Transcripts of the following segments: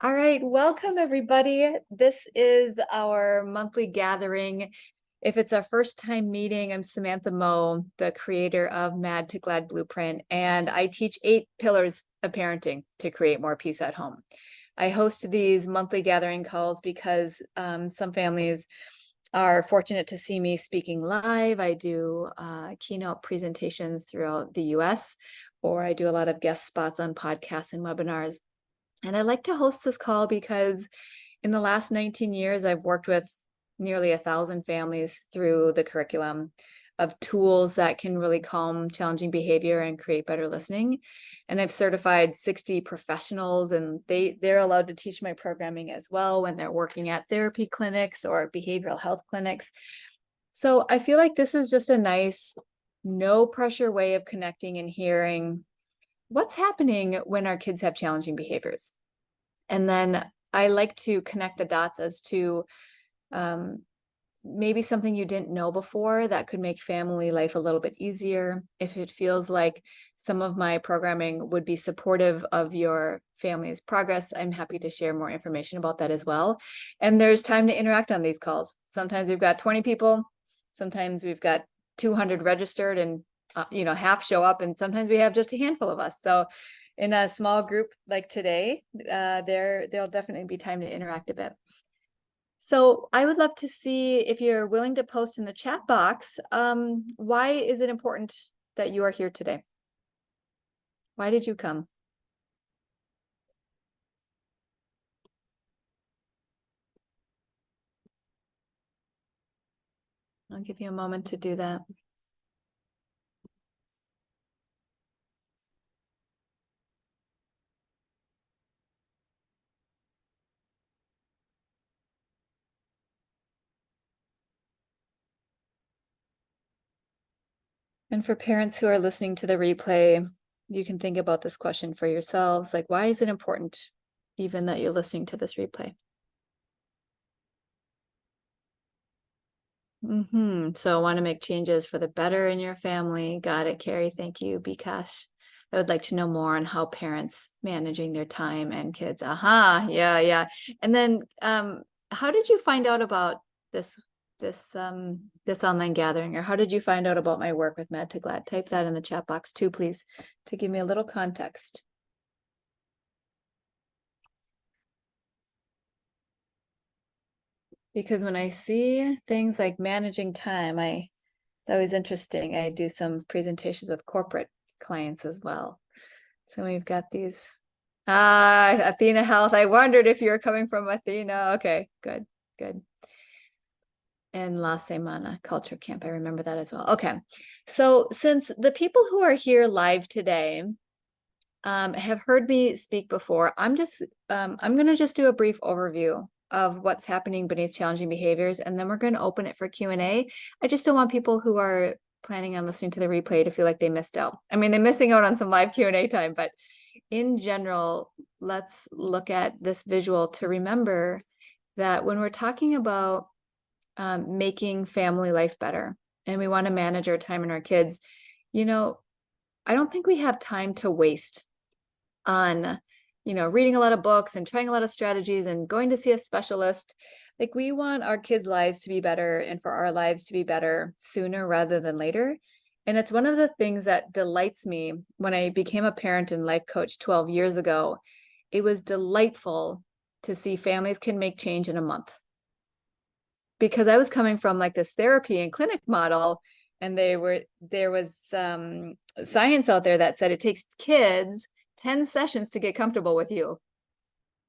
All right, welcome everybody. This is our monthly gathering. If it's our first time meeting, I'm Samantha Moe, the creator of Mad to Glad Blueprint, and I teach 8 pillars of parenting to create more peace at home. I host these monthly gathering calls because some families are fortunate to see me speaking live. I do keynote presentations throughout the US, or I do a lot of guest spots on podcasts and webinars. And I like to host this call because in the last 19 years, I've worked with nearly 1,000 families through the curriculum of tools that can really calm challenging behavior and create better listening. And I've certified 60 professionals, and they're allowed to teach my programming as well when they're working at therapy clinics or behavioral health clinics. So I feel like this is just a nice, no pressure way of connecting and hearing what's happening when our kids have challenging behaviors. And then I like to connect the dots as to maybe something you didn't know before that could make family life a little bit easier. If it feels like some of my programming would be supportive of your family's progress, I'm happy to share more information about that as well. And there's time to interact on these calls. Sometimes we've got 20 people, sometimes we've got 200 registered, and half show up, and sometimes we have just a handful of us. So in a small group like today, there'll definitely be time to interact a bit. So I would love to see if you're willing to post in the chat box, why is it important that you are here today? Why did you come? I'll give you a moment to do that. And for parents who are listening to the replay, you can think about this question for yourselves, like, why is it important even that you're listening to this replay? So want to make changes for the better in your family. Got it, Carrie. Thank you, Bikash. I would like to know more on how parents managing their time and kids. Yeah. And then how did you find out about this this online gathering, or how did you find out about my work with Mad to Glad? Type that in the chat box too, please, to give me a little context. Because when I see things like managing time, it's always interesting. I do some presentations with corporate clients as well. So we've got these. Athena Health. I wondered if you were coming from Athena. Okay, good. And La Semana Culture Camp. I remember that as well. Okay. So since the people who are here live today have heard me speak before, I'm going to just do a brief overview of what's happening beneath challenging behaviors, and then we're going to open it for Q&A. I just don't want people who are planning on listening to the replay to feel like they missed out. I mean, they're missing out on some live Q&A time, but in general, let's look at this visual to remember that when we're talking about making family life better, and we want to manage our time and our kids, I don't think we have time to waste on reading a lot of books and trying a lot of strategies and going to see a specialist. Like, we want our kids' lives to be better and for our lives to be better sooner rather than later. And it's one of the things that delights me. When I became a parent and life coach 12 years ago, it was delightful to see families can make change in a month. Because I was coming from like this therapy and clinic model, and there was science out there that said it takes kids 10 sessions to get comfortable with you.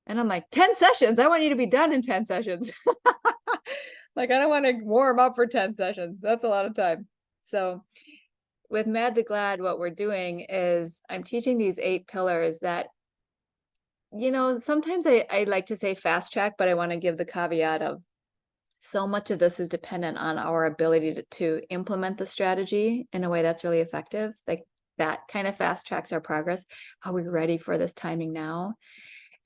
And I'm like, 10 sessions? I want you to be done in 10 sessions. Like, I don't want to warm up for 10 sessions. That's a lot of time. So with Mad to Glad, what we're doing is I'm teaching these 8 pillars that, sometimes I like to say fast track, but I want to give the caveat of so much of this is dependent on our ability to implement the strategy in a way that's really effective. Like, that kind of fast tracks our progress. Are we ready for this timing now?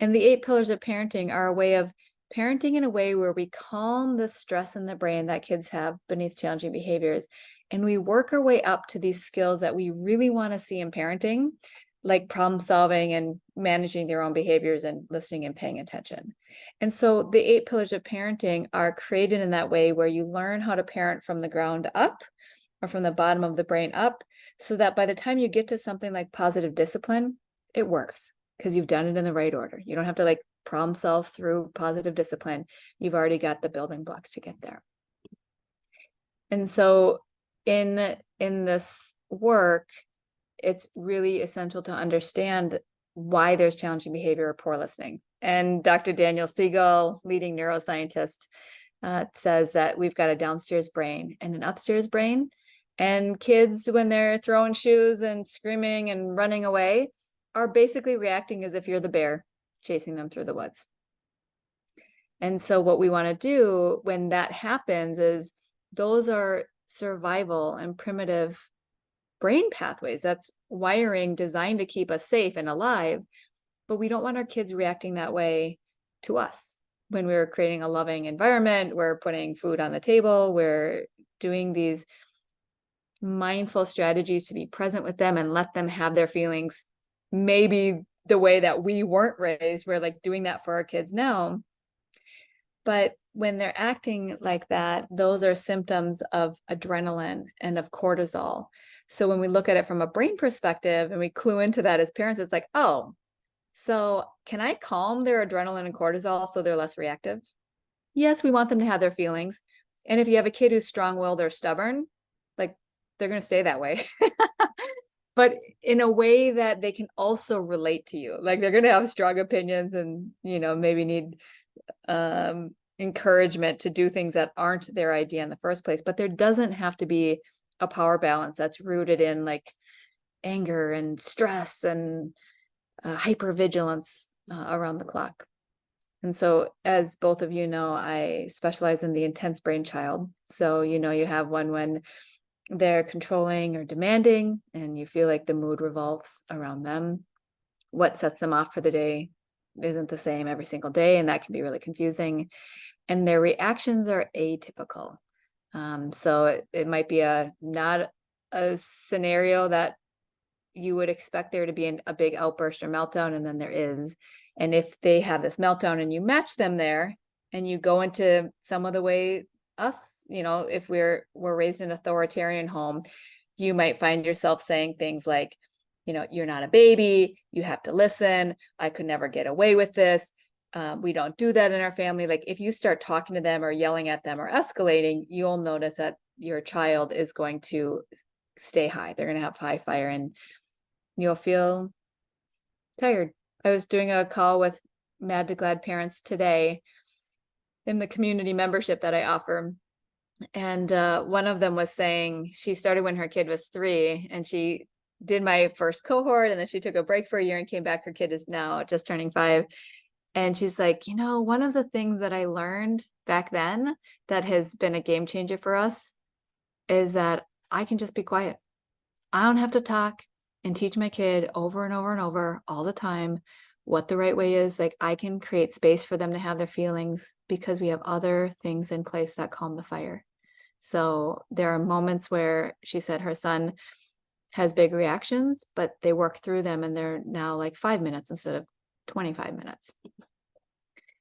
And the 8 pillars of parenting are a way of parenting in a way where we calm the stress in the brain that kids have beneath challenging behaviors. And we work our way up to these skills that we really want to see in parenting, like problem solving and managing their own behaviors and listening and paying attention. And so the 8 pillars of parenting are created in that way where you learn how to parent from the ground up or from the bottom of the brain up, so that by the time you get to something like positive discipline, it works because you've done it in the right order. You don't have to like problem solve through positive discipline. You've already got the building blocks to get there. And so in this work, it's really essential to understand why there's challenging behavior or poor listening. And Dr. Daniel Siegel, leading neuroscientist, says that we've got a downstairs brain and an upstairs brain. And kids, when they're throwing shoes and screaming and running away, are basically reacting as if you're the bear chasing them through the woods. And so what we want to do when that happens is those are survival and primitive brain pathways. That's wiring designed to keep us safe and alive. But we don't want our kids reacting that way to us. When we're creating a loving environment, we're putting food on the table, we're doing these mindful strategies to be present with them and let them have their feelings. Maybe the way that we weren't raised, we're like doing that for our kids now. But when they're acting like that, those are symptoms of adrenaline and of cortisol. So when we look at it from a brain perspective and we clue into that as parents, it's like, oh, so can I calm their adrenaline and cortisol so they're less reactive? Yes, we want them to have their feelings. And if you have a kid who's strong-willed or stubborn, like they're going to stay that way. But in a way that they can also relate to you. Like they're going to have strong opinions and, maybe need encouragement to do things that aren't their idea in the first place. But there doesn't have to be a power balance that's rooted in like anger and stress and hypervigilance around the clock. And so, as both of you know, I specialize in the intense brain child. So, you have one when they're controlling or demanding, and you feel like the mood revolves around them. What sets them off for the day isn't the same every single day, and that can be really confusing. And their reactions are atypical. So it might be not a scenario that you would expect there to be a big outburst or meltdown, and then there is. And if they have this meltdown and you match them there and you go into some of the way if we're raised in an authoritarian home, you might find yourself saying things like, you're not a baby, you have to listen, I could never get away with this. We don't do that in our family. Like if you start talking to them or yelling at them or escalating, you'll notice that your child is going to stay high. They're going to have high fire and you'll feel tired. I was doing a call with Mad to Glad parents today in the community membership that I offer. And one of them was saying she started when her kid was 3 and she did my first cohort and then she took a break for a year and came back. Her kid is now just turning 5. And she's like, one of the things that I learned back then that has been a game changer for us is that I can just be quiet. I don't have to talk and teach my kid over and over and over all the time what the right way is. Like I can create space for them to have their feelings because we have other things in place that calm the fire. So there are moments where she said her son has big reactions, but they work through them and they're now like 5 minutes instead of 25 minutes.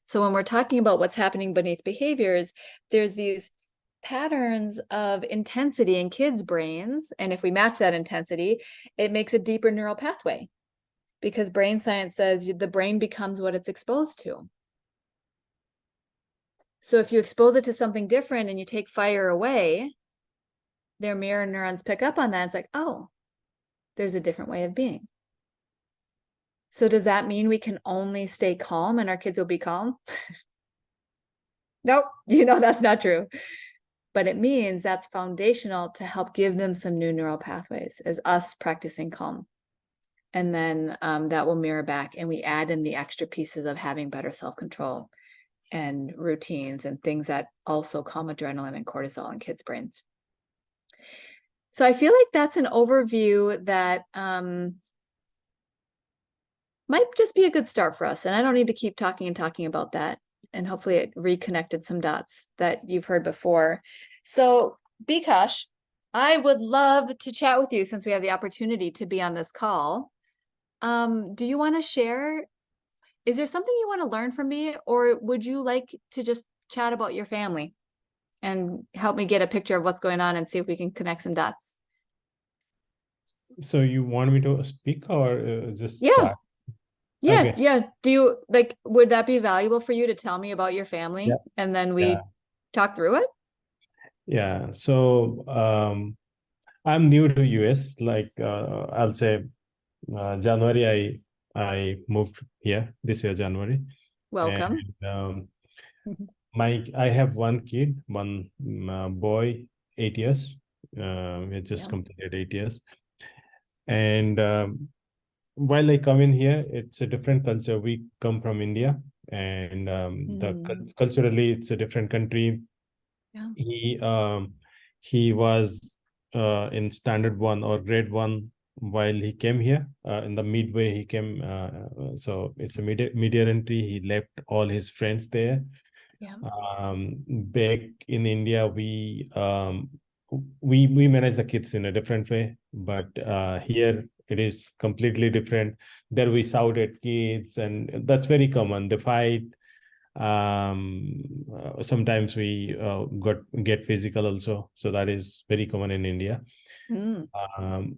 So when we're talking about what's happening beneath behaviors, there's these patterns of intensity in kids' brains. And if we match that intensity, it makes a deeper neural pathway because brain science says the brain becomes what it's exposed to. So if you expose it to something different and you take fire away, their mirror neurons pick up on that. It's like, oh, there's a different way of being. So does that mean we can only stay calm and our kids will be calm? Nope, that's not true. But it means that's foundational to help give them some new neural pathways as us practicing calm. And then that will mirror back and we add in the extra pieces of having better self-control and routines and things that also calm adrenaline and cortisol in kids' brains. So I feel like that's an overview that might just be a good start for us. And I don't need to keep talking about that. And hopefully it reconnected some dots that you've heard before. So Bikash, I would love to chat with you since we have the opportunity to be on this call. Do you want to share? Is there something you want to learn from me, or would you like to just chat about your family and help me get a picture of what's going on and see if we can connect some dots? So you want me to speak or just Yeah. chat? Yeah, Okay. yeah. Do you like, would that be valuable for you to tell me about your family Yeah. and then Yeah. we talk through it? Yeah. So I'm new to US. Like I'll say January I moved here this year January, Welcome. and Mhm. I have one kid, one boy, 8 years. He just Yeah. completed 8 years, and while I come in here, it's a different culture. We come from India, and Mm, culturally, it's a different country. yeah. He he was in standard one or grade one while he came here. In the midway, he came. So it's a media entry. He left all his friends there. Yeah. Back in India, we manage the kids in a different way, but here it is completely different. There we shout at kids, and that's very common. They fight. Sometimes we get physical also, so that is very common in India, Mm,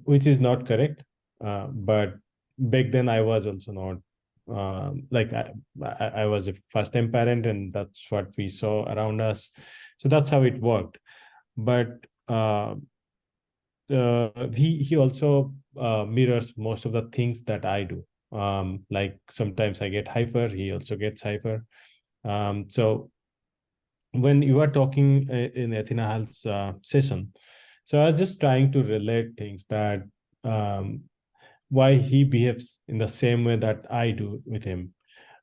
which is not correct. But back then I was also not like I was a first time parent, and that's what we saw around us. So that's how it worked. But he also mirrors most of the things that I do. Like sometimes I get hyper, he also gets hyper. So when you are talking in Athena Health's session, so I was just trying to relate things that um, why he behaves in the same way that I do with him.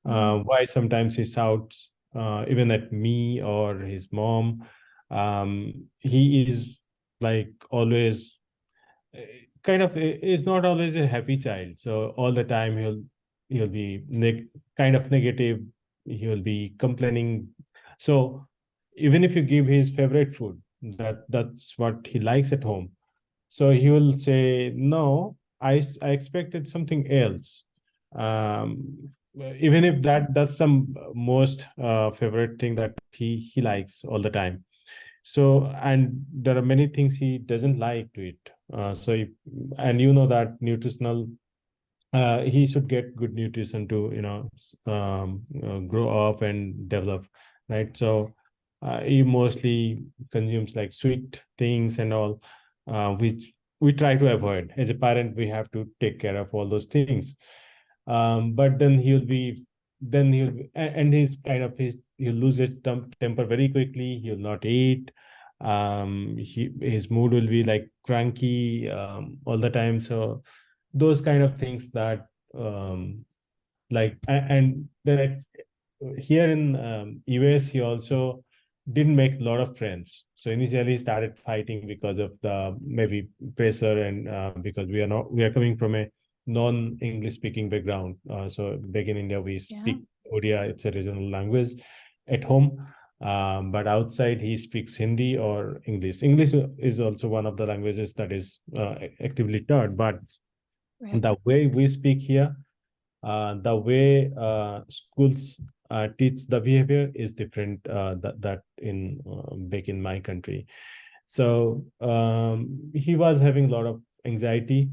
mm, Why sometimes he shouts even at me or his mom. He is like always kind of is not always a happy child. So all the time he'll be kind of negative. He will be complaining. So even if you give his favorite food, that's what he likes at home. So he will say, "No, I expected something else." Even if that's the most favorite thing that he likes all the time. So, and there are many things he doesn't like to eat. And you know that nutritional, he should get good nutrition to, grow up and develop, right? So, he mostly consumes like sweet things and all, which we try to avoid. As a parent, we have to take care of all those things. But then and he's kind of he'll lose his temper very quickly. He'll not eat. His mood will be like cranky all the time. So those kind of things that and then here in US, he also didn't make a lot of friends. So initially, he started fighting because of the maybe pressure and because we are coming from a non-English speaking background. So back in India, we yeah. speak Odia. It's a regional language at home. But outside, he speaks Hindi or English. English is also one of the languages that is actively taught. But Right. the way we speak here, the way schools teach the behavior is different that in back in my country. So he was having a lot of anxiety,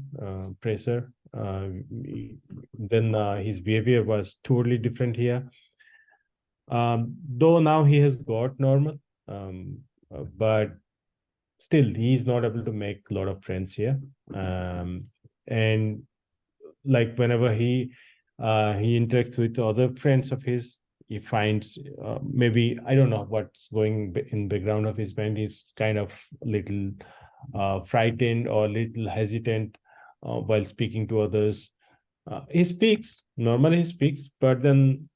pressure. Then his behavior was totally different here. Though now he has got normal, but still he is not able to make a lot of friends here. And like whenever he interacts with other friends of his, he finds maybe I don't know what's going in the background of his mind. He's kind of little frightened or little hesitant while speaking to others. He speaks normally, he speaks, but then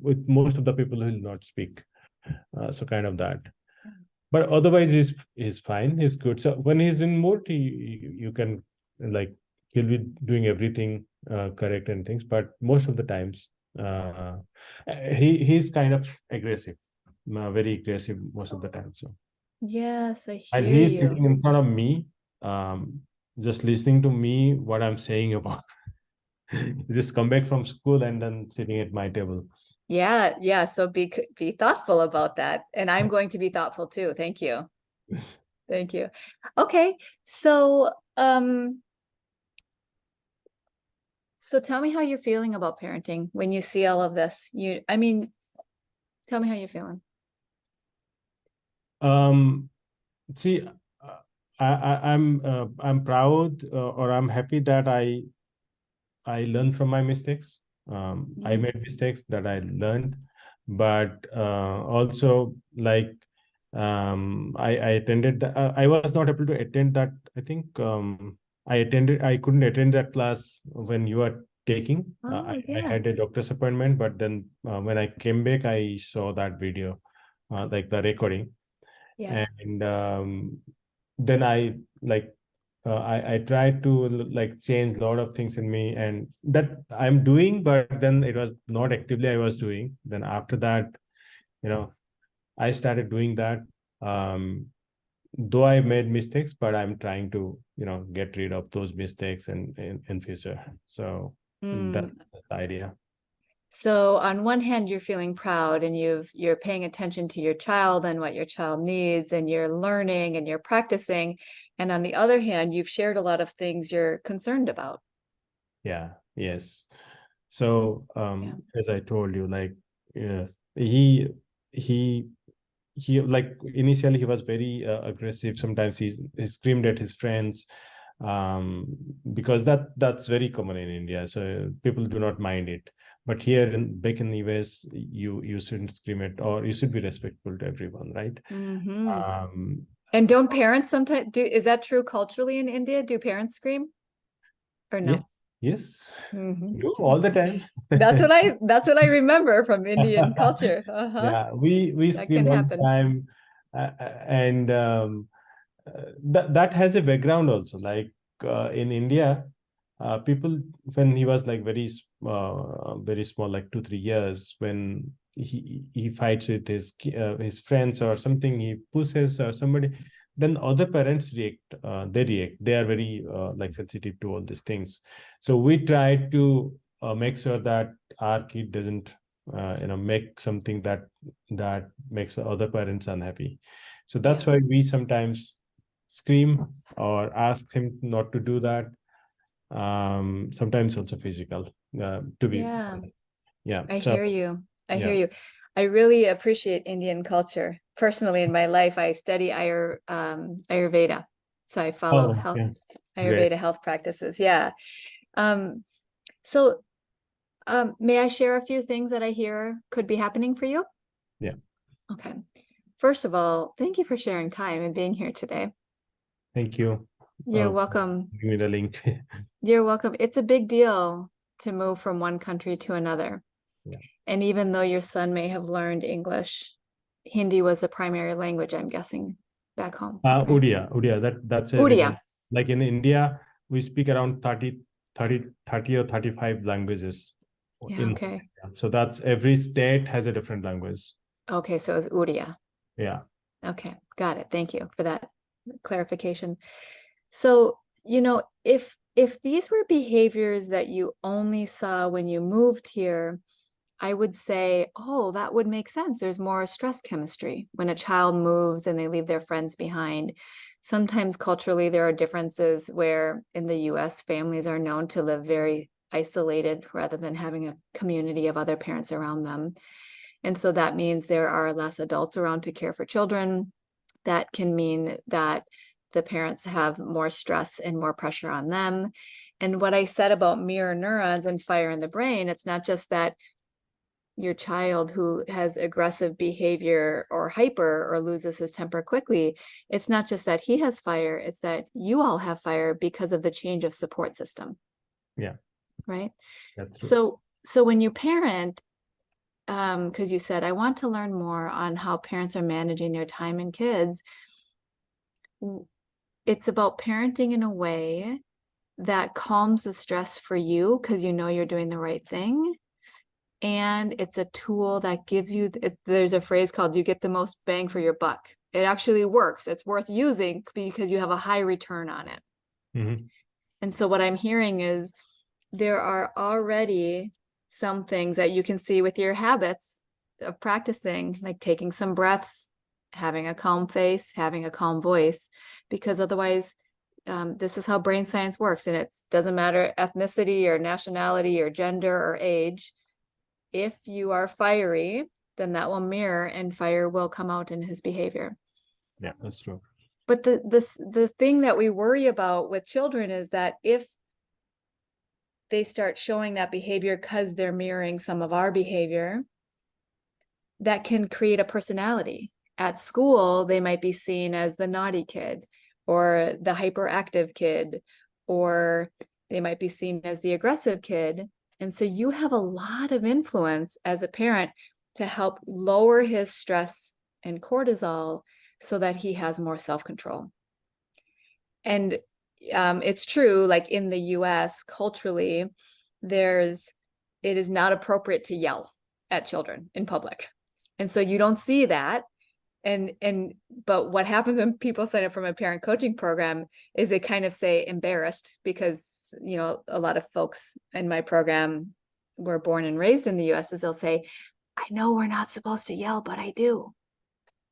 with most of the people he'll not speak. So kind of that, but otherwise he's fine, he's good. So when he's in mood, you can like he'll be doing everything correct and things, but most of the times uh, he's kind of aggressive, very aggressive most of the time. So Yes, I and hear he's sitting you. in front of me, just listening to me what I'm saying about just come back from school and then sitting at my table. Yeah, yeah. So be thoughtful about that. And I'm going to be thoughtful too. Thank you. Thank you. Okay. So tell me how you're feeling about parenting when you see all of this. I mean, tell me how you're feeling. Um, See, I'm proud, or I'm happy that I learn from my mistakes. I Mhm. made mistakes that I learned, but also like I attended I was not able to attend that. I think I couldn't attend that class when you are taking. Oh, I yeah. had a doctor's appointment, but then when I came back, I saw that video, like the recording, Yes. and then I like I tried to like change a lot of things in me, and that I'm doing, but then it was not actively I was doing. Then after that, you know, I started doing that. Um, though I made mistakes, but I'm trying to, get rid of those mistakes in future. So Mm. that's the idea. So on one hand, you're feeling proud and you're paying attention to your child and what your child needs, and you're learning and you're practicing. And on the other hand, you've shared a lot of things you're concerned about. Yeah. Yes. So Yeah. as I told you, like, yeah, he he like initially he was very aggressive. Sometimes he screamed at his friends, um because that's very common in India, so people do not mind it. But here in back in the US, you shouldn't scream at, or you should be respectful to everyone, right? Hmm. um And so, don't parents sometimes is that true culturally in India? Do parents scream or no? yes, yes, Hmm. do all the time. That's what I remember from Indian culture. Uh-huh. Yeah, we That can scream all the happen. time, and that has a background also. Like in India, people, when he was like very small, like 2 3 years, when he fights with his friends or something, he pushes or somebody, then other parents react. They are very like sensitive to all these things. So we try to make sure that our kid doesn't make something that makes other parents unhappy. So Yeah. that's why we sometimes scream or ask him not to do that. Sometimes also physical, to be Yeah. honest. Yeah. I So hear you. I hear yeah. you. I really appreciate Indian culture. Personally, in my life, I study Ayurveda. So I follow Oh, health yeah. Great. Ayurveda health practices. Yeah. Um, so may I share a few things that I hear could be happening for you? Yeah. Okay. First of all, thank you for sharing time and being here today. Thank you. You're For welcome. giving me the link. You're welcome. It's a big deal to move from one country to another. Yeah. And even though your son may have learned English, Hindi was the primary language, I'm guessing, back home, right? Odia. That's a Odia. reason. Like in India, we speak around 30 or 35 languages Yeah, in okay. India. So that's every state has a different language. Okay, so it's Odia. Yeah. Okay, got it. Thank you for that clarification. So, if these were behaviors that you only saw when you moved here, I would say, oh, that would make sense. There's more stress chemistry when a child moves and they leave their friends behind. Sometimes culturally, there are differences where in the US, families are known to live very isolated rather than having a community of other parents around them. And so that means there are less adults around to care for children. That can mean that the parents have more stress and more pressure on them. And what I said about mirror neurons and fire in the brain, it's not just that your child who has aggressive behavior or hyper or loses his temper quickly, it's not just that he has fire, it's that you all have fire because of the change of support system, Yeah. right? That's true. So when you parent, because you said, I want to learn more on how parents are managing their time and kids, it's about parenting in a way that calms the stress for you because you know you're doing the right thing. And it's a tool that gives you, there's a phrase called you get the most bang for your buck. It actually works. It's worth using because you have a high return on it. Hmm. And so what I'm hearing is there are already some things that you can see with your habits of practicing, like taking some breaths, having a calm face, having a calm voice, because otherwise, this is how brain science works, and it doesn't matter ethnicity or nationality or gender or age. If you are fiery, then that will mirror and fire will come out in his behavior. Yeah, that's true. But the thing that we worry about with children is that if they start showing that behavior because they're mirroring some of our behavior, that can create a personality. At school, they might be seen as the naughty kid or the hyperactive kid, or they might be seen as the aggressive kid. And so you have a lot of influence as a parent to help lower his stress and cortisol so that he has more self-control. And it's true, like in the US, culturally, it is not appropriate to yell at children in public. And so you don't see that. But what happens when people sign up for my parent coaching program is they kind of say embarrassed because, you know, a lot of folks in my program were born and raised in the US, is they'll say, I know we're not supposed to yell, but I do.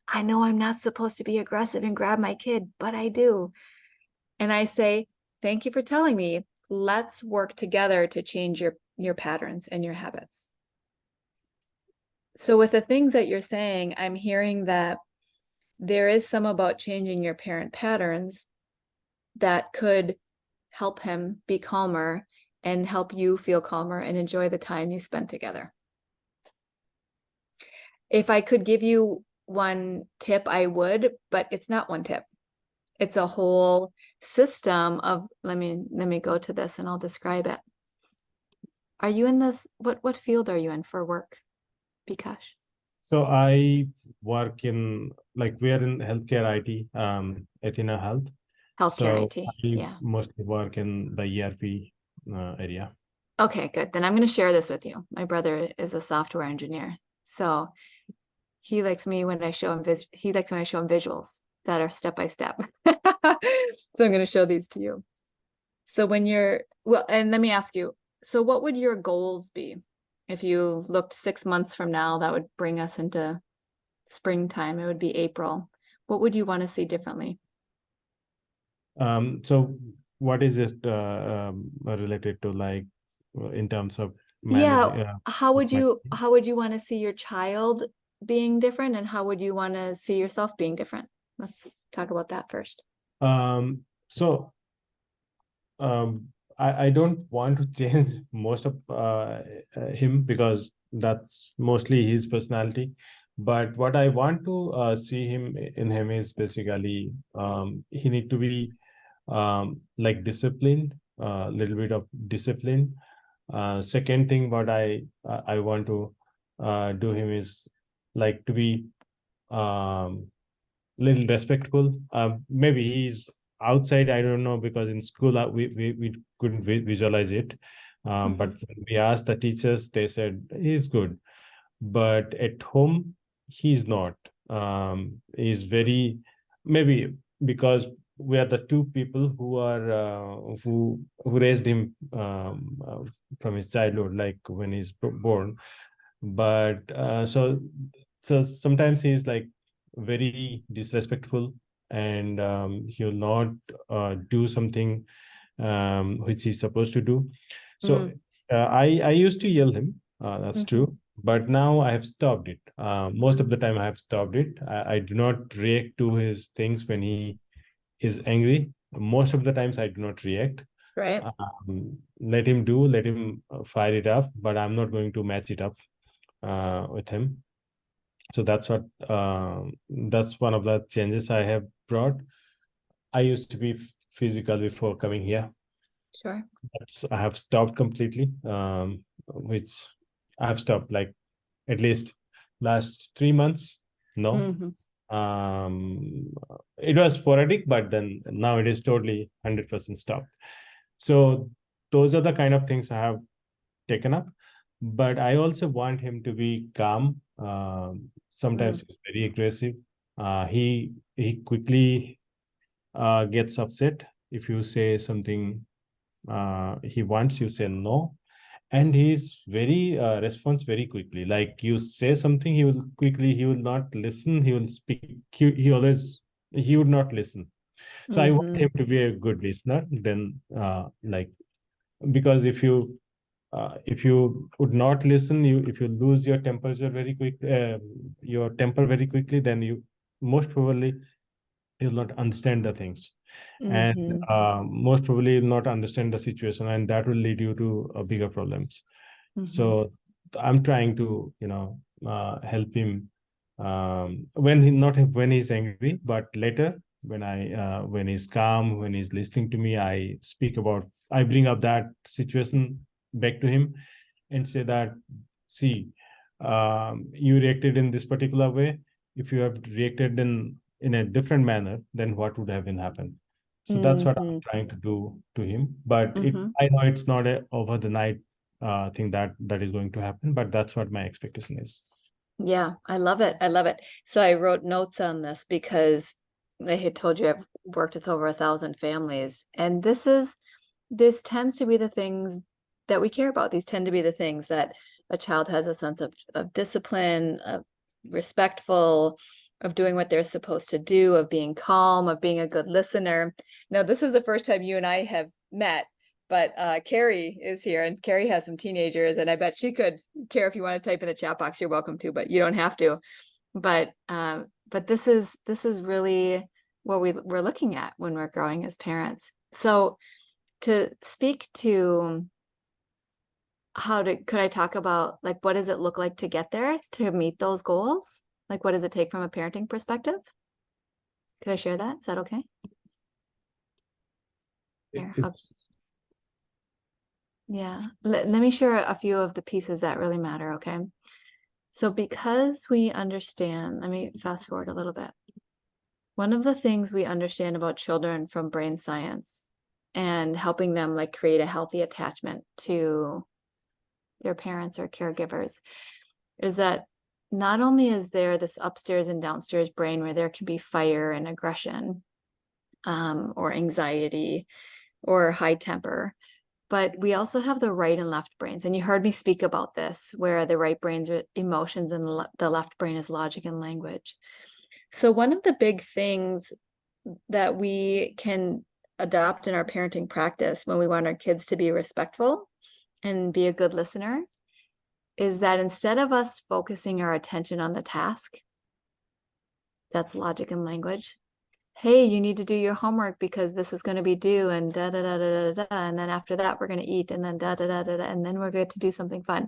I know I'm not supposed to be aggressive and grab my kid, but I do. And I say, thank you for telling me. Let's work together to change your patterns and your habits. So with the things that you're saying, I'm hearing that there is some about changing your parent patterns that could help him be calmer and help you feel calmer and enjoy the time you spend together. If I could give you one tip, I would, but it's not one tip. It's a whole system of, let me go to this and I'll describe it. Are you in this, what field are you in for work, Bikash? So I work in, like, we are in healthcare IT, Athena Health. Healthcare So IT, I yeah. mostly work in the ERP area. Okay, good. Then I'm going to share this with you. My brother is a software engineer. So he likes me when I show him he likes when I show him visuals that are step by step. So I'm going to show these to you. So when well, and let me ask you, so what would your goals be? If you looked 6 months from now, that would bring us into springtime. It would be April. What would you want to see differently? So what is it related to, like, in terms of Yeah, managing? how would My you want to see your child being different, and how would you want to see yourself being different? Let's talk about that first. So I don't want to change most of him, because that's mostly his personality. But what I want to see in him is basically, he need to be like disciplined, a little bit of discipline. Second thing, what I want to do him is like to be little respectful. Maybe he's outside, I don't know, because in school we couldn't visualize it. But when we asked the teachers, they said he's good. But at home, he's not. He's very, maybe because we are the two people who are who raised him from his childhood, like when he's born. But so sometimes he's like very disrespectful, and he'll not do something which he's supposed to do. So I used to yell him, that's true, but now I have stopped it. Most of the time I have stopped it. I do not react to his things when he is angry. Most of the times I do not react. Right. Let him fire it up, but I'm not going to match it up with him. So that's one of the changes I have brought. I used to be physical before coming here. Sure. I have stopped completely, which I have stopped like at least last 3 months. No, it was sporadic, but then now it is totally 100% stopped. So those are the kind of things I have taken up. But I also want him to be calm. Sometimes he's very aggressive. He quickly gets upset if you say something he wants, you say no. And he's very responds very quickly. Like you say something, he will not listen. He will speak. He would not listen. So I want Mm-hmm. him to be a good listener. Then, like, because if you would not listen, if you lose your your temper very quickly, then you most probably you'll not understand the things, and Mm-hmm. most probably you'll not understand the situation, and that will lead you to bigger problems. Mm-hmm. So I'm trying to help him when he not when he's angry, but later when he's calm, when he's listening to me, I bring up that situation back to him and say that, see, you reacted in this particular way. If you have reacted in a different manner, then what would have been happened? So that's what Mm-hmm. I'm trying to do to him. But Mm-hmm. I know it's not a over the night thing that is going to happen, but that's what my expectation is. Yeah, I love it. I love it. So I wrote notes on this because I had told you I've worked with over 1,000 families, and this tends to be the things that we care about. These tend to be the things that a child has a sense of discipline, of respectful, of doing what they're supposed to do, of being calm, of being a good listener. Now, this is the first time you and I have met, but Carrie is here, and Carrie has some teenagers, and I bet she could care. If you want to type in the chat box, you're welcome to, but you don't have to. But this is really what we're looking at when we're growing as parents. So to speak to could I talk about, like, what does it look like to get there, to meet those goals? Like, what does it take from a parenting perspective? Could I share that? Is that okay? Here, yeah. Let me share a few of the pieces that really matter, okay? So because we understand, let me fast forward a little bit. One of the things we understand about children from brain science and helping them like create a healthy attachment to their parents or caregivers is that not only is there this upstairs and downstairs brain where there can be fire and aggression, or anxiety or high temper, but we also have the right and left brains. And you heard me speak about this, where the right brains are emotions and the left brain is logic and language. So one of the big things that we can adopt in our parenting practice when we want our kids to be respectful and be a good listener is that instead of us focusing our attention on the task, that's logic and language. Hey, you need to do your homework because this is going to be due, and da da da da da da. And then after that, we're going to eat, and then da da da da da. And then we're going to do something fun.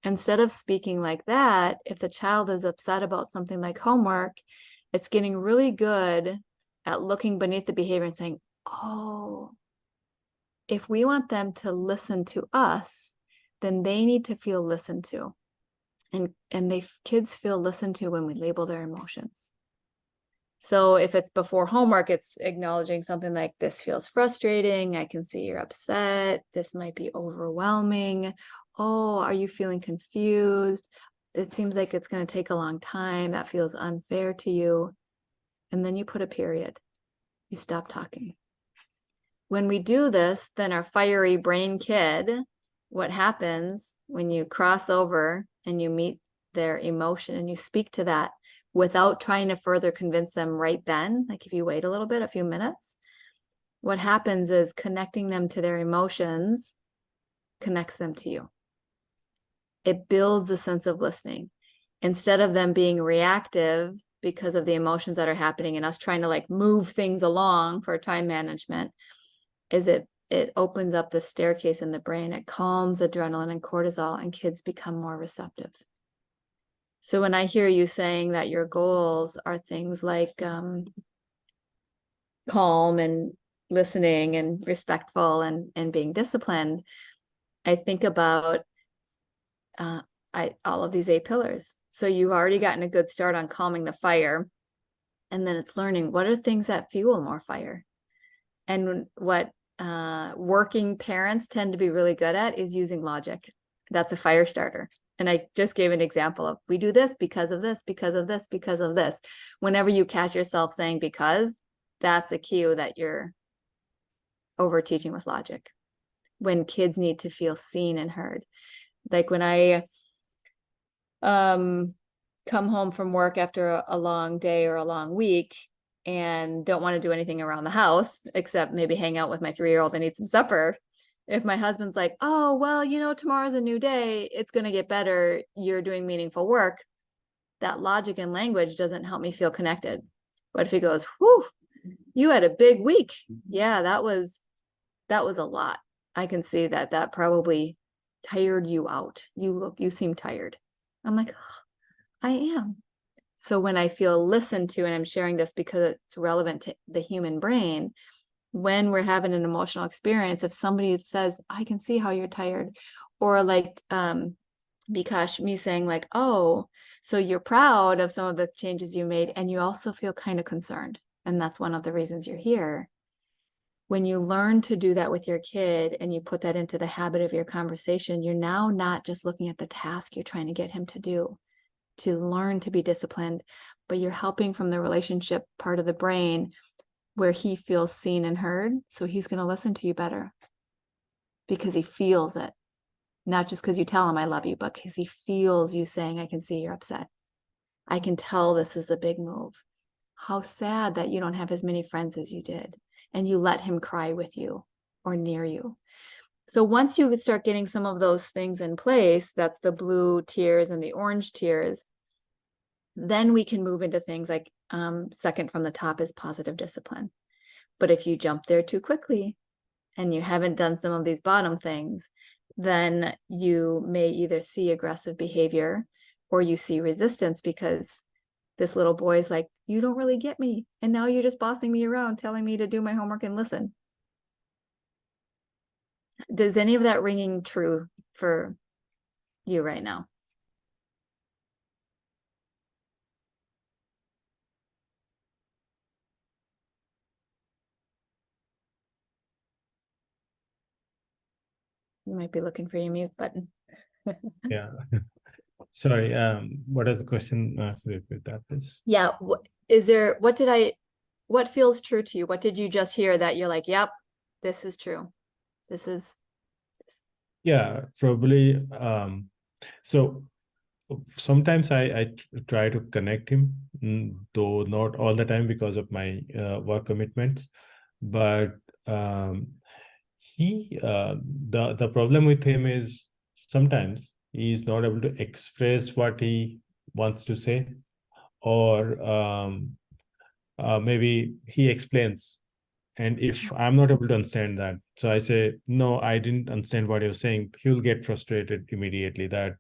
Instead of speaking like that, if the child is upset about something like homework, it's getting really good at looking beneath the behavior and saying, oh, if we want them to listen to us, then they need to feel listened to. And kids feel listened to when we label their emotions. So if it's before homework, it's acknowledging something like, this feels frustrating. I can see you're upset. This might be overwhelming. Oh, are you feeling confused? It seems like it's going to take a long time. That feels unfair to you. And then you put a period. You stop talking. When we do this, then our fiery brain kid, what happens when you cross over and you meet their emotion and you speak to that without trying to further convince them right then, like if you wait a little bit, a few minutes, what happens is connecting them to their emotions connects them to you. It builds a sense of listening. Instead of them being reactive because of the emotions that are happening and us trying to like move things along for time management, is it opens up the staircase in the brain. It calms adrenaline and cortisol, and kids become more receptive. So when I hear you saying that your goals are things like calm and listening and respectful and being disciplined, I think about all of these 8 pillars. So you've already gotten a good start on calming the fire, and then it's learning what are things that fuel more fire. And what working parents tend to be really good at is using logic. That's a fire starter. And I just gave an example of, we do this because of this, because of this, because of this. Whenever you catch yourself saying because, that's a cue that you're over teaching with logic. when kids need to feel seen and heard. Like when I come home from work after a long day or a long week and don't want to do anything around the house except maybe hang out with my 3-year-old and eat some supper. If my husband's like, oh, well, tomorrow's a new day, it's going to get better, you're doing meaningful work, that logic and language doesn't help me feel connected. But if he goes, whew, you had a big week. Yeah, that was a lot. I can see that probably tired you out. You seem tired. I'm like, oh, I am. So when I feel listened to, and I'm sharing this because it's relevant to the human brain, when we're having an emotional experience, if somebody says, I can see how you're tired, or like Bikash, me saying like, oh, so you're proud of some of the changes you made and you also feel kind of concerned, and that's one of the reasons you're here. When you learn to do that with your kid and you put that into the habit of your conversation, you're now not just looking at the task you're trying to get him to do, to learn to be disciplined, but you're helping from the relationship part of the brain where he feels seen and heard. So he's going to listen to you better because he feels it, not just because you tell him I love you, but because he feels you saying, I can see you're upset. I can tell this is a big move. How sad that you don't have as many friends as you did, and you let him cry with you or near you. So once you start getting some of those things in place, that's the blue tiers and the orange tiers, then we can move into things like second from the top is positive discipline. But if you jump there too quickly and you haven't done some of these bottom things, then you may either see aggressive behavior or you see resistance because this little boy is like, you don't really get me. And now you're just bossing me around, telling me to do my homework and listen. Does any of that ringing true for you right now? You might be looking for your mute button. Yeah. Sorry, what is the question? Repeat that, please. Yeah. What feels true to you? What did you just hear that you're like, yep, this is true. This is. Yeah, probably. So sometimes I try to connect him, though not all the time because of my work commitments. But the problem with him is sometimes he's not able to express what he wants to say, or maybe he explains, and if I'm not able to understand that, so I say, no, I didn't understand what you're saying, he'll get frustrated immediately that,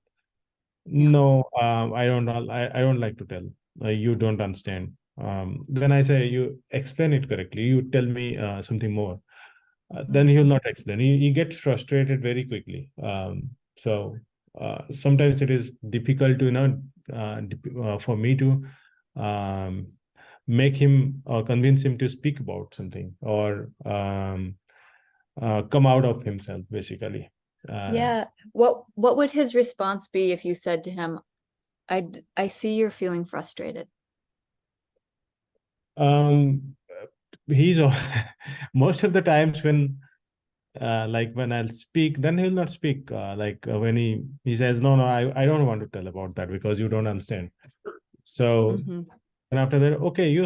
Yeah. no, I don't like to tell, you don't understand. Then I say, you explain it correctly, you tell me something more. Then he'll not explain. He gets frustrated very quickly. So sometimes it is difficult to, for me to make him or convince him to speak about something, or come out of himself, basically. Yeah. What would his response be if you said to him, I see you're feeling frustrated? He's most of the times when like when I'll speak, then he'll not speak. When he says, no, I don't want to tell about that because you don't understand. So, and after that, okay, you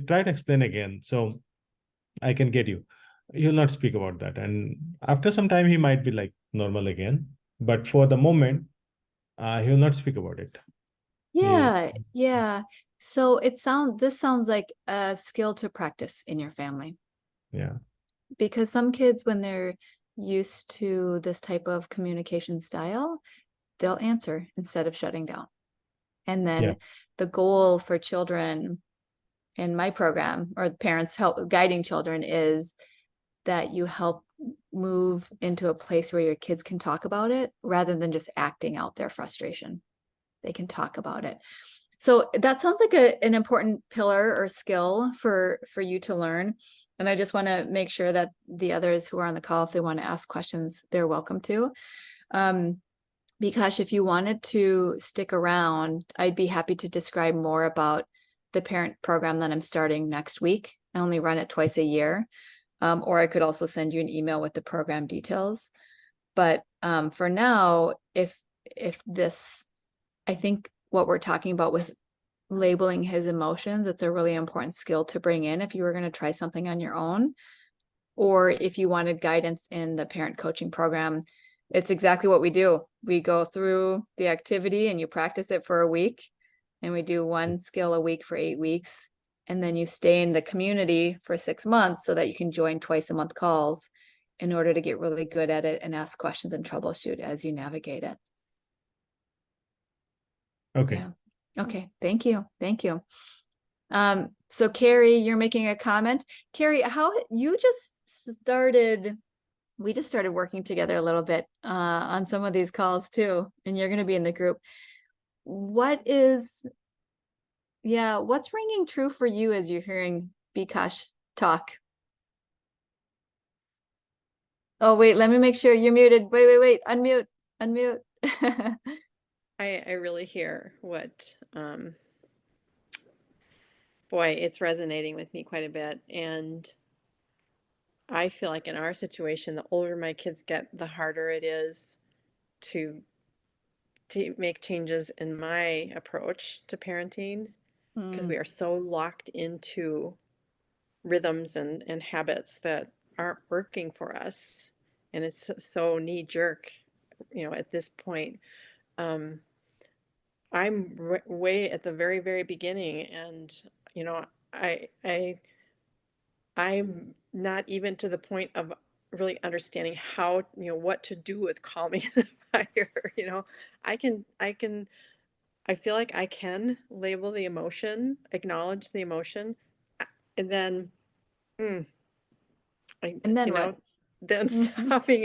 try to explain again, so I can get you. He'll not speak about that, and after some time, he might be like normal again. But for the moment, he'll not speak about it. Yeah, yeah. So this sounds like a skill to practice in your family, Yeah, because some kids, when they're used to this type of communication style, they'll answer instead of shutting down. And yeah, then the goal for children in my program, or parents help guiding children, is that you help move into a place where your kids can talk about it rather than just acting out their frustration. They can talk about it. So that sounds like an important pillar or skill for you to learn. And I just want to make sure that the others who are on the call, if they want to ask questions, they're welcome to. Because if you wanted to stick around, I'd be happy to describe more about the parent program that I'm starting next week. I only run it twice a year. Or I could also send you an email with the program details. But for now, if this, I think what we're talking about with labeling his emotions, it's a really important skill to bring in if you were going to try something on your own, or if you wanted guidance in the parent coaching program. It's exactly what we do. We go through the activity and you practice it for a week, and we do one skill a week for 8 weeks. And then you stay in the community for 6 months so that you can join twice a month calls in order to get really good at it and ask questions and troubleshoot as you navigate it. Okay. Yeah. Okay. Thank you. Thank you. So Carrie, you're making a comment. Carrie, how you just started, we just started working together a little bit on some of these calls too, and you're going to be in the group. What's ringing true for you as you're hearing Bikash talk? Oh, wait, let me make sure you're muted. Wait, unmute. I really hear what, boy, it's resonating with me quite a bit. And I feel like in our situation, the older my kids get, the harder it is to make changes in my approach to parenting, because we are so locked into rhythms and habits that aren't working for us. And it's so knee jerk, at this point. I'm way at the very, very beginning, and you know, I'm not even to the point of really understanding how, what to do with calming the fire. I feel like I can label the emotion, acknowledge the emotion, and then, mm, And then what? then Mhm. stopping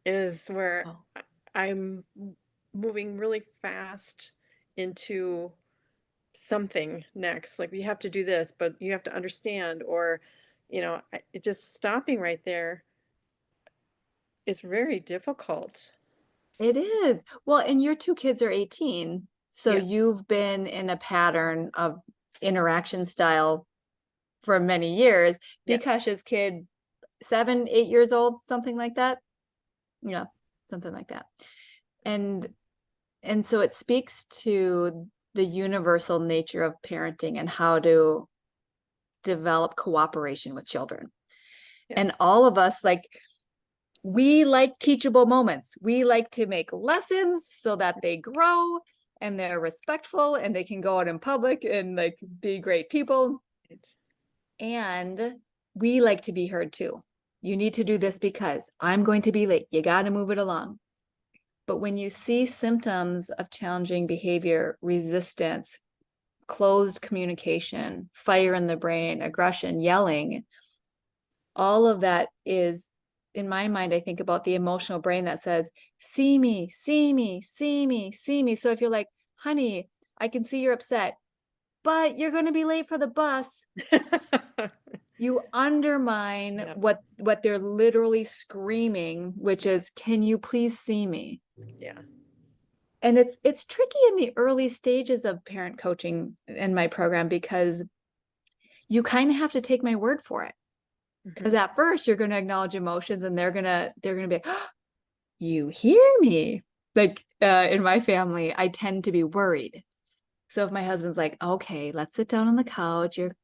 is where Oh. I'm moving really fast into something next. Like, we have to do this, but you have to understand, or, it just stopping right there is very difficult. It is. Well, and your 2 kids are 18, so Yes. you've been in a pattern of interaction style for many years. Yes. Bikash's kid, 7, 8 years old, something like that. Yeah, something like that. And so it speaks to the universal nature of parenting and how to develop cooperation with children. Yeah. And all of us, like, we like teachable moments. We like to make lessons so that they grow and they're respectful and they can go out in public and like be great people. And we like to be heard too. You need to do this because I'm going to be late. You got to move it along. But when you see symptoms of challenging behavior, resistance, closed communication, fire in the brain, aggression, yelling, all of that is, in my mind, I think about the emotional brain that says, see me, see me, see me, see me. So if you're like, honey, I can see you're upset, but you're going to be late for the bus, you undermine Yep. what they're literally screaming, which is, can you please see me? Yeah. And it's tricky in the early stages of parent coaching in my program, because you kind of have to take my word for it. Because at first you're going to acknowledge emotions and they're going to be, oh, you hear me. Like in my family, I tend to be worried. So if my husband's like, okay, let's sit down on the couch, you're,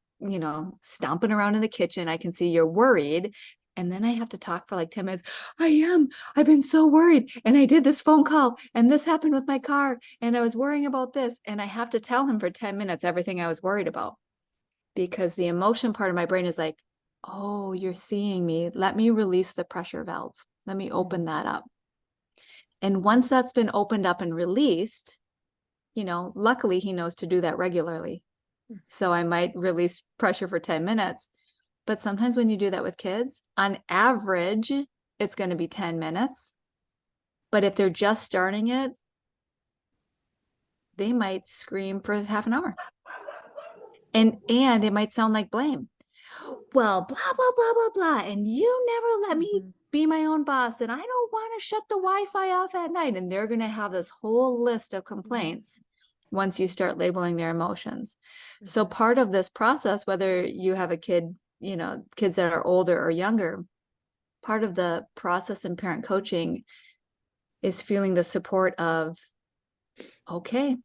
stomping around in the kitchen, I can see you're worried. And then I have to talk for like 10 minutes. I've been so worried. And I did this phone call and this happened with my car and I was worrying about this. And I have to tell him for 10 minutes everything I was worried about, because the emotion part of my brain is like, oh, you're seeing me. Let me release the pressure valve. Let me open that up. And once that's been opened up and released, luckily he knows to do that regularly. So I might release pressure for 10 minutes. But sometimes when you do that with kids, on average, it's going to be 10 minutes. But if they're just starting it, they might scream for half an hour. And it might sound like blame. Well, blah, blah, blah, blah, blah. And you never let me be my own boss. And I don't want to shut the Wi-Fi off at night. And they're going to have this whole list of complaints once you start labeling their emotions. So part of this process, whether you have a kid you know, kids that are older or younger, part of the process in parent coaching is feeling the support of, okay,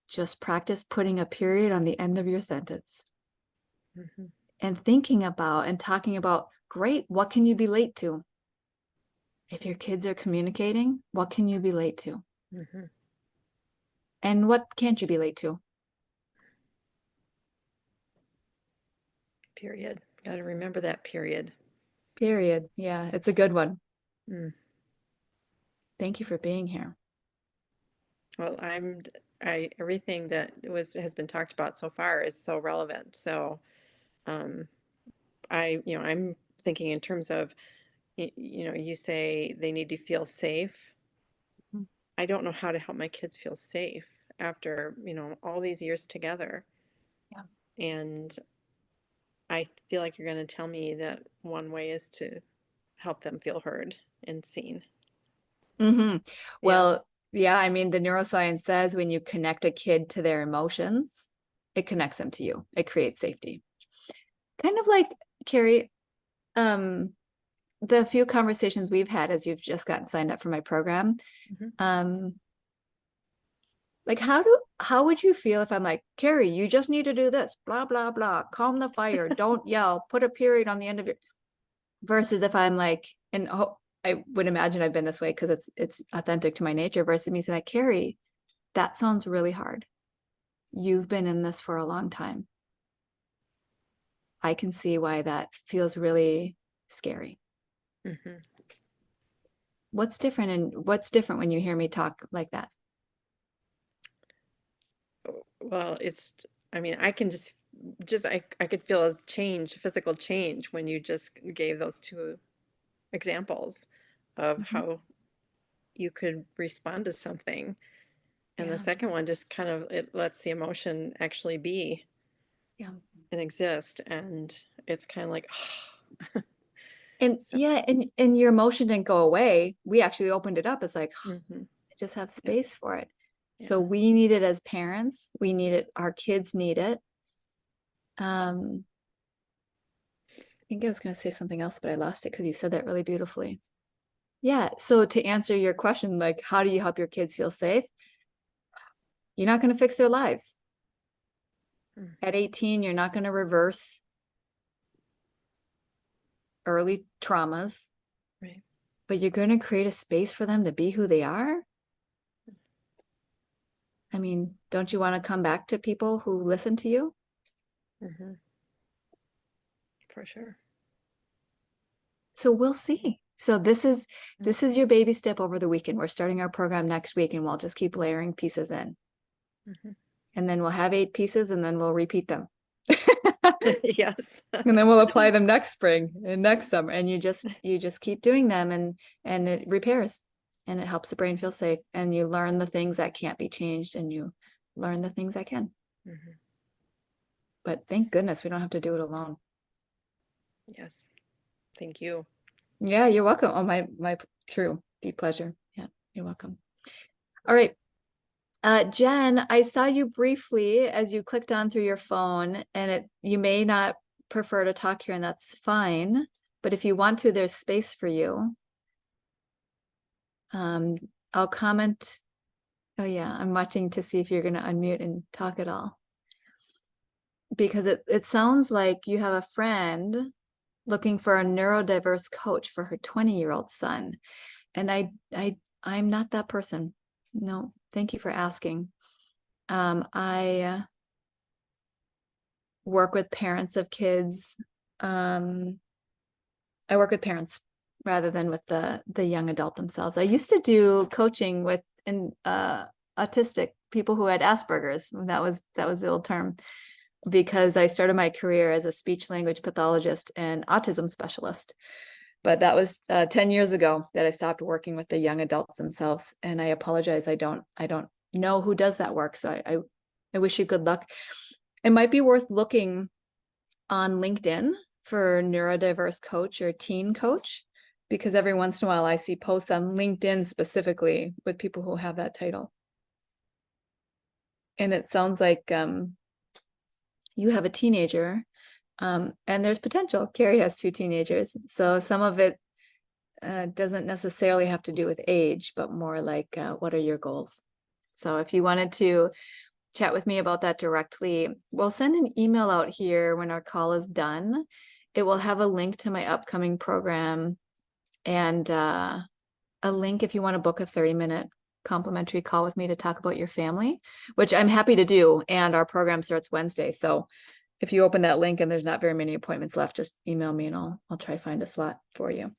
just practice putting a period on the end of your sentence and thinking about and talking about, great, what can you be late to? If your kids are communicating, what can you be late to? And what can't you be late to? Period. Got to remember that period. Period. Yeah, it's a good one. Mm. Thank you for being here. Well, everything that has been talked about so far is so relevant. So, I'm thinking in terms of, you say they need to feel safe. Mhm. I don't know how to help my kids feel safe after, all these years together. Yeah. And I feel like you're going to tell me that one way is to help them feel heard and seen. Well, yeah, I mean, the neuroscience says when you connect a kid to their emotions, it connects them to you. It creates safety. Kind of like, Carrie, the few conversations we've had as you've just gotten signed up for my program, like how would you feel if I'm like, Carrie, you just need to do this, blah, blah, blah, calm the fire, don't yell, put a period on the end of your, versus if I'm like, and I would imagine I've been this way because it's authentic to my nature, versus me saying like, Carrie, that sounds really hard. You've been in this for a long time. I can see why that feels really scary. What's different when you hear me talk like that? Well, I can I could feel a change, physical change when you just gave those two examples of how you could respond to something. And the second one just kind of, it lets the emotion actually be and exist. And it's kind of like, And and your emotion didn't go away. We actually opened it up. It's like, just have space for it. So we need it as parents. We need it. Our kids need it. I think I was going to say something else, but I lost it because you said that really beautifully. Yeah. So to answer your question, like, how do you help your kids feel safe? You're not going to fix their lives. At 18, you're not going to reverse early traumas. Right. But you're going to create a space for them to be who they are. I mean, don't you want to come back to people who listen to you? For sure. So we'll see. So this is your baby step over the weekend. We're starting our program next week, and we'll just keep layering pieces in. And then we'll have 8 pieces, and then we'll repeat them. Yes. And then we'll apply them next spring and next summer. And you just keep doing them, and it repairs, and it helps the brain feel safe. And you learn the things that can't be changed, and you learn the things that can. But thank goodness we don't have to do it alone. Yes. Thank you. Yeah, you're welcome. Oh, my true deep pleasure. Yeah, you're welcome. All right. Jen, I saw you briefly as you clicked on through your phone, and you may not prefer to talk here, and that's fine. But if you want to, there's space for you. I'll comment. Oh yeah, I'm watching to see if you're going to unmute and talk at all. Because it sounds like you have a friend looking for a neurodiverse coach for her 20-year-old son. And I'm not that person. No, thank you for asking. I work with parents of kids. I work with parents rather than with the young adult themselves. I used to do coaching with autistic people who had Asperger's. That was the old term, because I started my career as a speech language pathologist and autism specialist. But that was 10 years ago that I stopped working with the young adults themselves. And I apologize. I don't know who does that work. So I wish you good luck. It might be worth looking on LinkedIn for neurodiverse coach or teen coach, because every once in a while I see posts on LinkedIn specifically with people who have that title. And it sounds like you have a teenager. And there's potential. Carrie has 2 teenagers, so some of it doesn't necessarily have to do with age, but more like what are your goals? So if you wanted to chat with me about that directly, we'll send an email out here when our call is done. It will have a link to my upcoming program and a link if you want to book a 30-minute complimentary call with me to talk about your family, which I'm happy to do. And our program starts Wednesday. So if you open that link and there's not very many appointments left, just email me and I'll try to find a slot for you.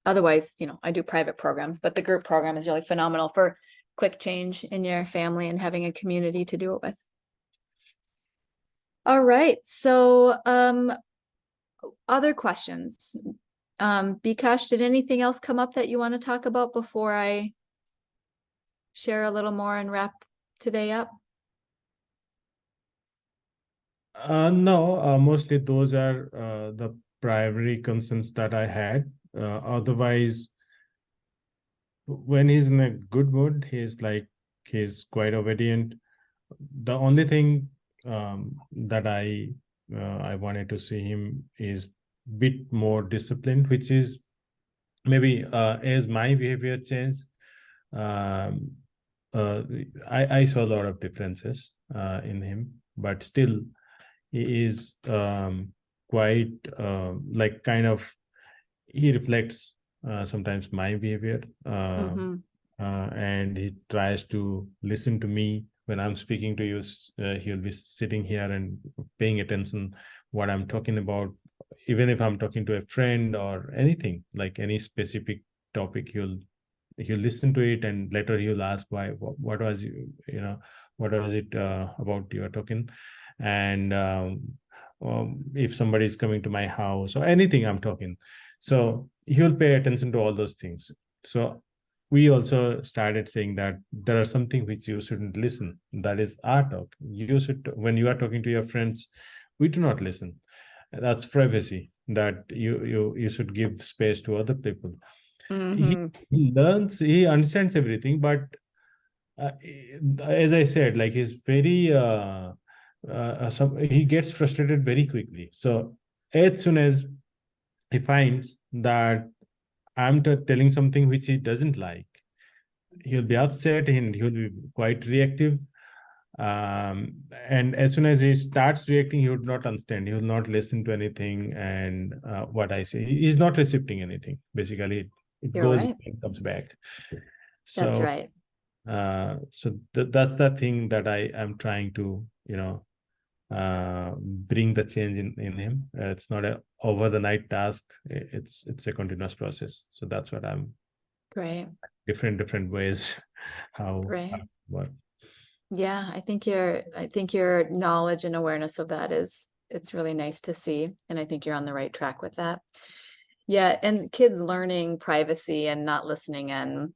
Otherwise, I do private programs, but the group program is really phenomenal for quick change in your family and having a community to do it with. All right. So, other questions? Bikash, did anything else come up that you want to talk about before I share a little more and wrap today up? No, mostly those are the primary concerns that I had. Otherwise, when he's in a good mood, he's quite obedient. The only thing that I wanted to see him is bit more disciplined, which is maybe as my behavior changed, I saw a lot of differences in him, but still he is quite like kind of he reflects sometimes my behavior, and he tries to listen to me when I'm speaking to you. He'll be sitting here and paying attention what I'm talking about, even if I'm talking to a friend or anything, like any specific topic. He'll listen to it, and later he'll ask why, what was what was it about you are talking. And if somebody is coming to my house or anything I'm talking, so he'll pay attention to all those things. So we also started saying that there are something which you shouldn't listen. That is our talk. You should, when you are talking to your friends, we do not listen. That's privacy. That you should give space to other people. He learns, he understands everything, but as I said, like he's very he gets frustrated very quickly. So as soon as he finds that I'm telling something which he doesn't like, he'll be upset and he'll be quite reactive. And as soon as he starts reacting, he would not understand. He will not listen to anything. And what I say, he's not receiving anything. Basically, it You're goes right. and comes back. That's So, right. that's the thing that I am trying to, bring the change in him. It's not a over the night task. It's a continuous process. So that's what I'm Great. different ways how Great. work. Yeah, I think your knowledge and awareness of that it's really nice to see. And I think you're on the right track with that. Yeah, and kids learning privacy and not listening in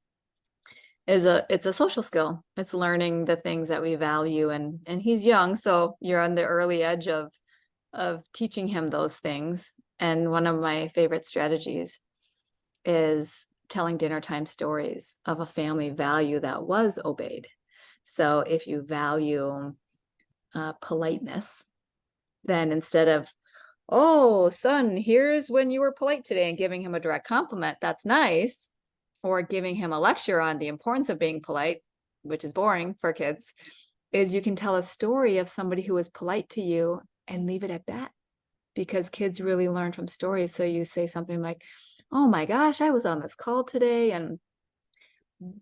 it's a social skill. It's learning the things that we value, and he's young, so you're on the early edge of teaching him those things. And one of my favorite strategies is telling dinner time stories of a family value that was obeyed. So if you value politeness, then instead of, oh, son, here's when you were polite today, and giving him a direct compliment, that's nice, or giving him a lecture on the importance of being polite, which is boring for kids, is you can tell a story of somebody who was polite to you and leave it at that, because kids really learn from stories. So you say something like, oh my gosh, I was on this call today and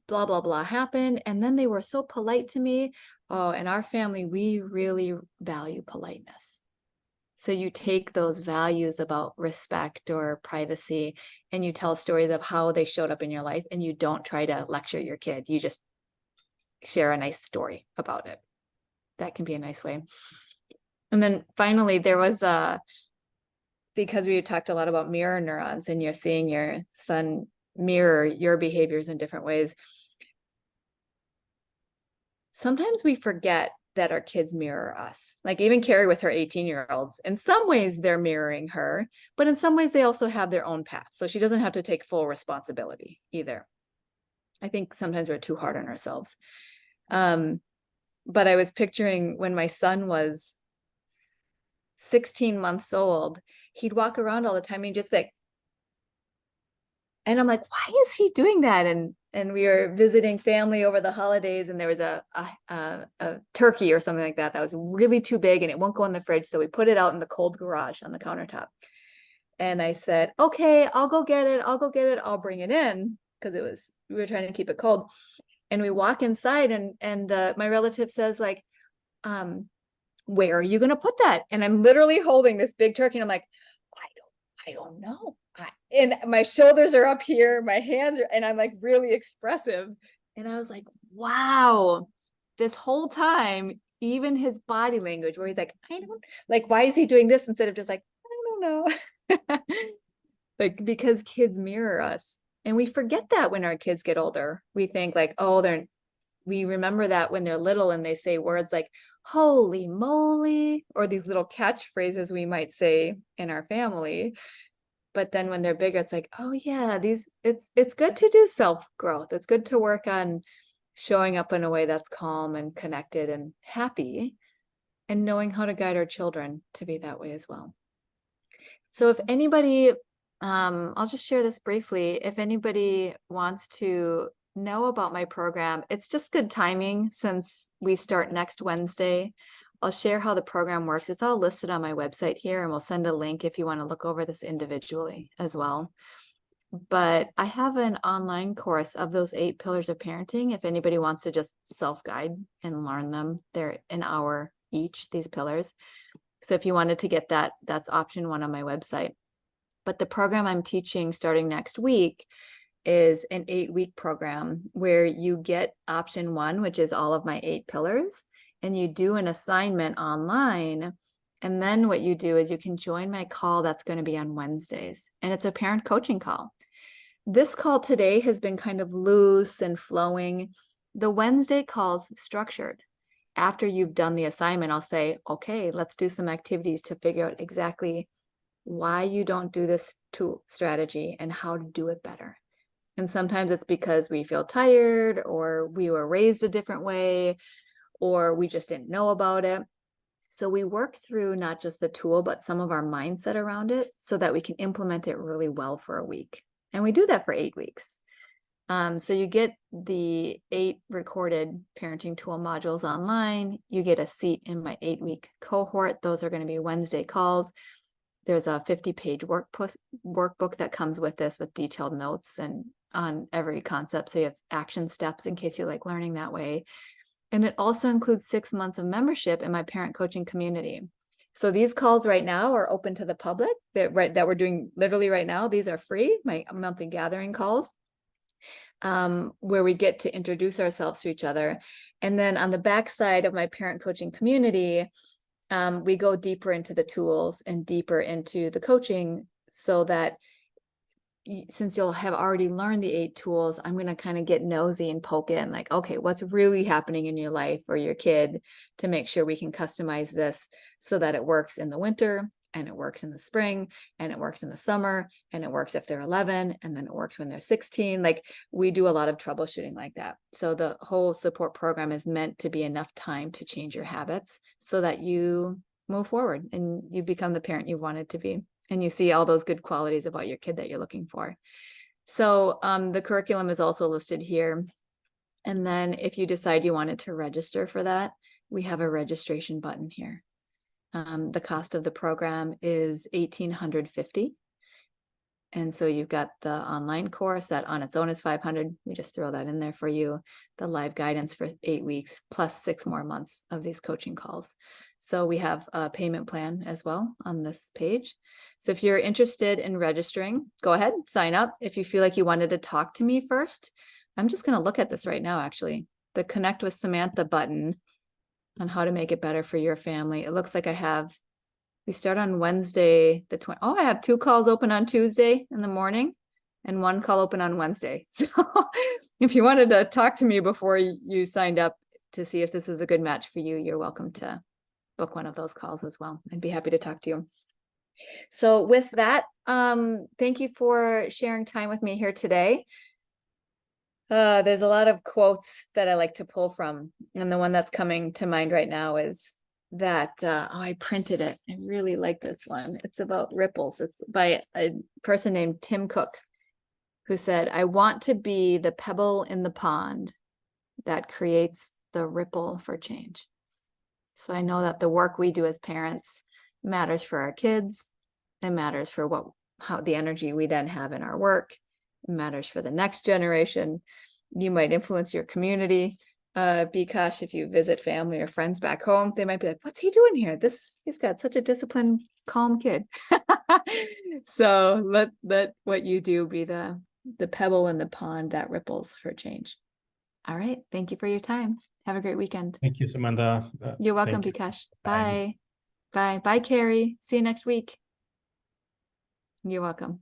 blah, blah, blah happened. And then they were so polite to me. Oh, in our family, we really value politeness. So you take those values about respect or privacy and you tell stories of how they showed up in your life, and you don't try to lecture your kid. You just share a nice story about it. That can be a nice way. And then finally, there was because we talked a lot about mirror neurons and you're seeing your son mirror your behaviors in different ways. Sometimes we forget that our kids mirror us. Like even Carrie with her 18-year-olds, in some ways they're mirroring her, but in some ways they also have their own path. So she doesn't have to take full responsibility either. I think sometimes we're too hard on ourselves. But I was picturing when my son was 16 months old, he'd walk around all the time and he'd just be like, and I'm like, why is he doing that? And we were visiting family over the holidays, and there was a turkey or something like that that was really too big and it won't go in the fridge. So we put it out in the cold garage on the countertop. And I said, okay, I'll go get it. I'll go get it. I'll bring it in, because we were trying to keep it cold. And we walk inside, and my relative says, like, where are you going to put that? And I'm literally holding this big turkey, and I'm like, I don't know. And my shoulders are up here, my hands are, and I'm like really expressive. And I was like, wow, this whole time, even his body language, where he's like, I don't, like, why is he doing this instead of just like, I don't know. Like, because kids mirror us. And we forget that when our kids get older. We think like, oh, we remember that when they're little and they say words like, holy moly, or these little catchphrases we might say in our family. But then when they're bigger, it's like, oh yeah, it's good to do self-growth. It's good to work on showing up in a way that's calm and connected and happy, and knowing how to guide our children to be that way as well. So if anybody, I'll just share this briefly. If anybody wants to know about my program, it's just good timing since we start next Wednesday. I'll share how the program works. It's all listed on my website here, and we'll send a link if you want to look over this individually as well. But I have an online course of those 8 pillars of parenting. If anybody wants to just self-guide and learn them, they're an hour each, these pillars. So if you wanted to get that, that's option 1 on my website. But the program I'm teaching starting next week is an 8-week program where you get option 1, which is all of my 8 pillars, and you do an assignment online. And then what you do is you can join my call that's going to be on Wednesdays, and it's a parent coaching call. This call today has been kind of loose and flowing. The Wednesday call's structured. After you've done the assignment, I'll say, okay, let's do some activities to figure out exactly why you don't do this tool strategy and how to do it better. And sometimes it's because we feel tired, or we were raised a different way, or we just didn't know about it. So we work through not just the tool, but some of our mindset around it so that we can implement it really well for a week. And we do that for 8 weeks. So you get the 8 recorded parenting tool modules online. You get a seat in my 8-week cohort. Those are going to be Wednesday calls. There's a 50-page workbook that comes with this, with detailed notes and on every concept. So you have action steps in case you like learning that way. And it also includes 6 months of membership in my parent coaching community. So these calls right now are open to the public that we're doing literally right now. These are free, my monthly gathering calls, where we get to introduce ourselves to each other. And then on the backside of my parent coaching community, we go deeper into the tools and deeper into the coaching, so that since you'll have already learned the 8 tools, I'm going to kind of get nosy and poke in, like, okay, what's really happening in your life or your kid, to make sure we can customize this so that it works in the winter, and it works in the spring, and it works in the summer, and it works if they're 11, and then it works when they're 16. Like, we do a lot of troubleshooting like that. So the whole support program is meant to be enough time to change your habits so that you move forward and you become the parent you wanted to be, and you see all those good qualities about your kid that you're looking for. So the curriculum is also listed here. And then if you decide you wanted to register for that, we have a registration button here. The cost of the program is $1,850. And so you've got the online course that on its own is $500. We just throw that in there for you. The live guidance for 8 weeks, plus 6 more months of these coaching calls. So we have a payment plan as well on this page. So if you're interested in registering, go ahead, sign up. If you feel like you wanted to talk to me first, I'm just going to look at this right now, actually. The Connect with Samantha button on how to make it better for your family. It looks like we start on Wednesday, the 20th. Oh, I have 2 calls open on Tuesday in the morning and 1 call open on Wednesday. So if you wanted to talk to me before you signed up to see if this is a good match for you, you're welcome to book one of those calls as well. I'd be happy to talk to you. So with that, thank you for sharing time with me here today. There's a lot of quotes that I like to pull from, and the one that's coming to mind right now is, that, oh, I printed it. I really like this one. It's about ripples. It's by a person named Tim Cook, who said, I want to be the pebble in the pond that creates the ripple for change. So I know that the work we do as parents matters for our kids. It matters for how the energy we then have in our work. It matters for the next generation. You might influence your community. Because if you visit family or friends back home, they might be like, what's he doing here? He's got such a disciplined, calm kid. So let what you do be the pebble in the pond that ripples for change. All right. Thank you for your time. Have a great weekend. Thank you, Samantha. You're welcome, Thank you. Bikash. Bye. Bye. Bye. Bye, Carrie. See you next week. You're welcome.